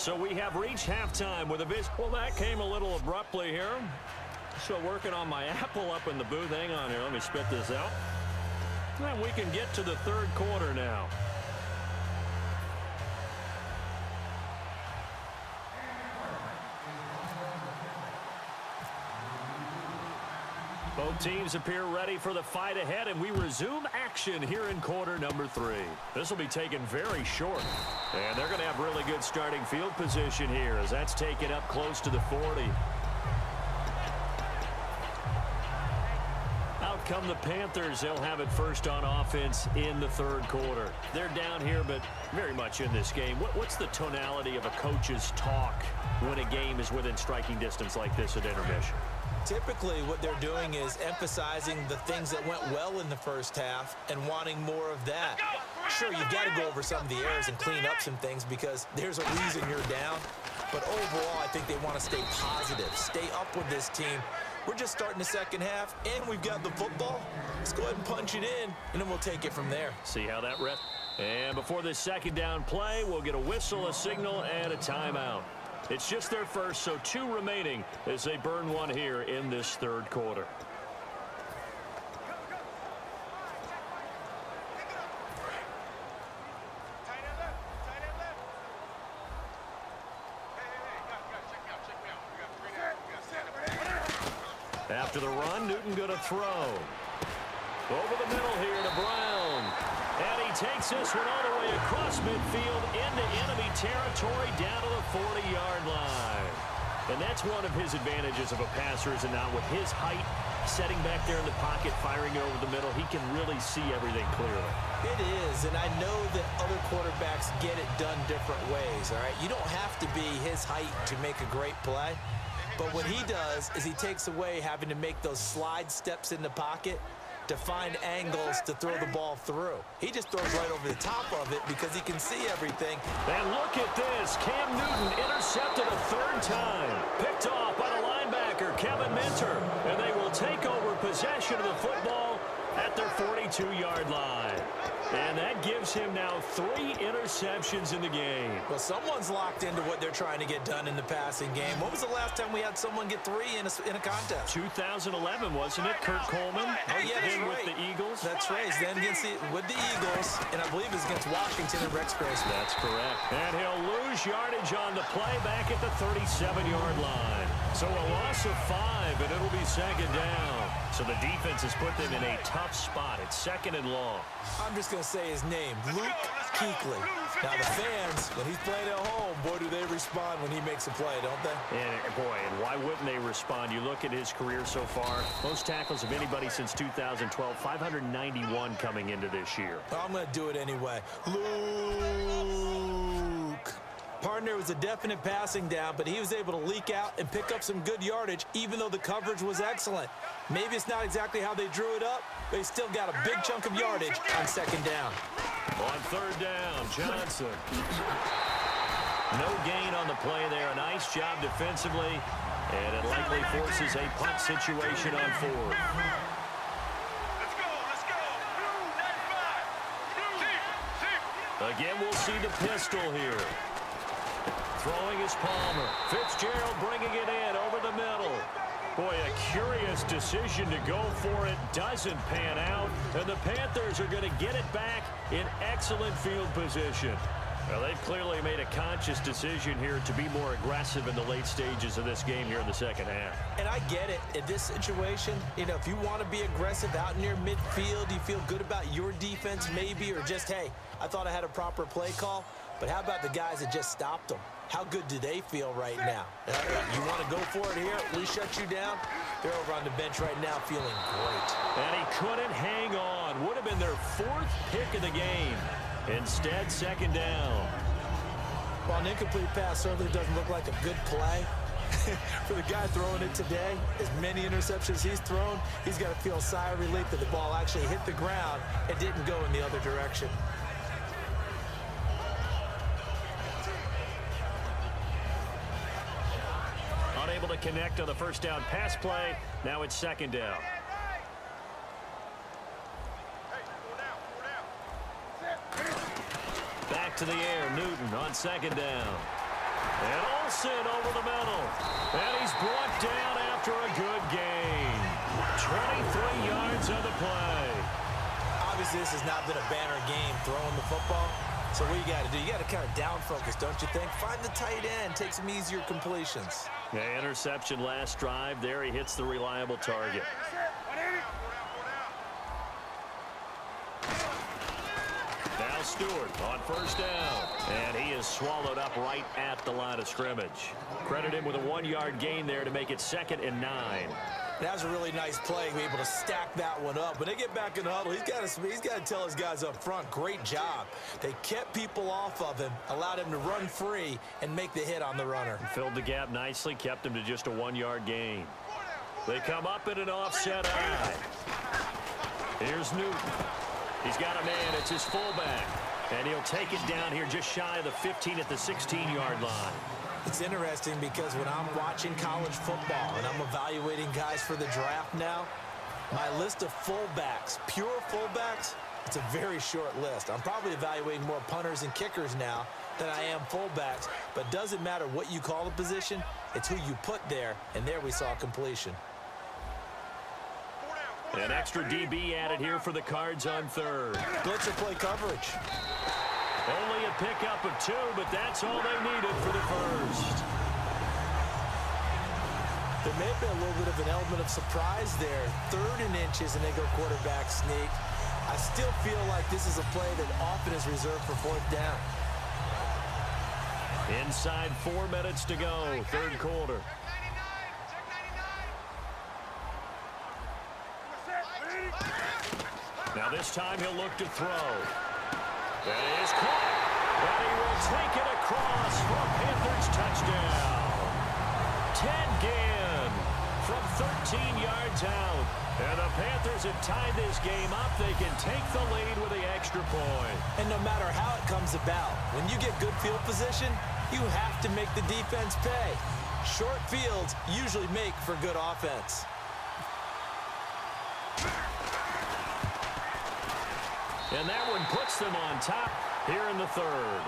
So we have reached halftime with a visit. Well, that came a little abruptly here. So working on my Apple up in the booth. Hang on here. Let me spit this out. And we can get to the third quarter now. Both teams appear ready for the fight ahead, and we resume action here in quarter number 3. This will be taken very short. And they're going to have really good starting field position here as that's taken up close to the 40. Out come the Panthers. They'll have it first on offense in the third quarter. They're down here, but very much in this game. What's the tonality of a coach's talk when a game is within striking distance like this at intermission? Typically, what they're doing is emphasizing the things that went well in the first half and wanting more of that. Sure, you've got to go over some of the errors and clean up some things because there's a reason you're down. But overall, I think they want to stay positive, stay up with this team. We're just starting the second half, and we've got the football. Let's go ahead and punch it in, and then we'll take it from there. See how that rests. And before this second down play, we'll get a whistle, a signal, and a timeout. It's just their first, so 2 remaining as they burn one here in this third quarter. After the run, Newton going to throw. Over the middle here to Brown. And he takes this one all the way across midfield into enemy territory down to the 40-yard line. And that's one of his advantages of a passer, is not with his height, setting back there in the pocket, firing it over the middle. He can really see everything clearly. It is, and I know that other quarterbacks get it done different ways, all right? You don't have to be his height to make a great play. But what he does is he takes away having to make those slide steps in the pocket to find angles to throw the ball through. He just throws right over the top of it because he can see everything. And look at this. Cam Newton intercepted a third time. Picked off by the linebacker, Kevin Minter. And they will take over possession of the football at their 42-yard line. And that gives him now 3 interceptions in the game. Well, someone's locked into what they're trying to get done in the passing game. When was the last time we had someone get 3 in a contest? 2011, wasn't it? Kurt Coleman. Oh, yeah, that's right. With the Eagles. That's right. Then with the Eagles, and I believe it's against Washington and Rex Grossman. That's correct. And he'll lose yardage on the play back at the 37-yard line. So a loss of 5, and it'll be second down. So the defense has put them in a tough spot. It's second and long. I'm just going to say his name, Luke Kuechly. Now, the fans, when he's playing at home, boy, do they respond when he makes a play, don't they? And why wouldn't they respond? You look at his career so far, most tackles of anybody since 2012, 591 coming into this year. I'm going to do it anyway. Luke. Partner was a definite passing down, but he was able to leak out and pick up some good yardage, even though the coverage was excellent. Maybe it's not exactly how they drew it up, but he still got a big chunk of yardage on second down. On third down, Johnson. No gain on the play there. A nice job defensively, and it likely forces a punt situation on 4th. Again, we'll see the pistol here. Throwing is Palmer. Fitzgerald bringing it in over the middle. Boy, a curious decision to go for it. Doesn't pan out. And the Panthers are going to get it back in excellent field position. Well, they've clearly made a conscious decision here to be more aggressive in the late stages of this game here in the second half. And I get it. In this situation, if you want to be aggressive out near midfield, you feel good about your defense maybe, or just, hey, I thought I had a proper play call. But how about the guys that just stopped them? How good do they feel right now? You want to go for it here? We shut you down? They're over on the bench right now feeling great. And he couldn't hang on. Would have been their 4th pick of the game. Instead, second down. Well, an incomplete pass certainly doesn't look like a good play. For the guy throwing it today, as many interceptions he's thrown, he's got to feel a sigh of relief that the ball actually hit the ground and didn't go in the other direction. Unable to connect on the first down pass play. Now it's second down. Back to the air, Newton on second down. And Olsen over the middle. And he's brought down after a good gain. 23 yards on the play. Obviously, this has not been a banner game throwing the football. So what you got to do, you got to kind of down focus, don't you think? Find the tight end, take some easier completions. Yeah, interception last drive. There he hits the reliable target. Now Stewart on first down. And he is swallowed up right at the line of scrimmage. Credit him with a 1-yard gain there to make it 2nd and 9. That was a really nice play, be able to stack that one up. When they get back in the huddle, he's got to tell his guys up front, great job. They kept people off of him, allowed him to run free, and make the hit on the runner. Filled the gap nicely, kept him to just a 1-yard gain. They come up in an offset eye. Here's Newton. He's got a man. It's his fullback. And he'll take it down here just shy of the 15 at the 16-yard line. It's interesting because when I'm watching college football and I'm evaluating guys for the draft now, my list of fullbacks, pure fullbacks, it's a very short list. I'm probably evaluating more punters and kickers now than I am fullbacks, but doesn't matter what you call the position, it's who you put there, and there we saw completion. An extra DB added here for the Cards on third. Blitzer play coverage. Only a pickup of 2, but that's all they needed for the first. There may have been a little bit of an element of surprise there. 3rd and inches, and they go quarterback sneak. I still feel like this is a play that often is reserved for 4th down. Inside 4 minutes to go, 3rd quarter. Now this time he'll look to throw. That is caught. And he will take it across for a Panthers touchdown. Ted Ginn from 13 yards out. And the Panthers have tied this game up. They can take the lead with the extra point. And no matter how it comes about, when you get good field position, you have to make the defense pay. Short fields usually make for good offense. And that one puts them on top here in the 3rd.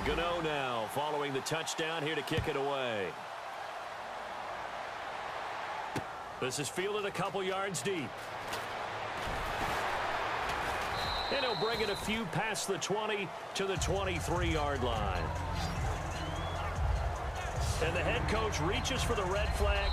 Gano now following the touchdown here to kick it away. This is fielded a couple yards deep. And he'll bring it a few past the 20 to the 23-yard line. And the head coach reaches for the red flag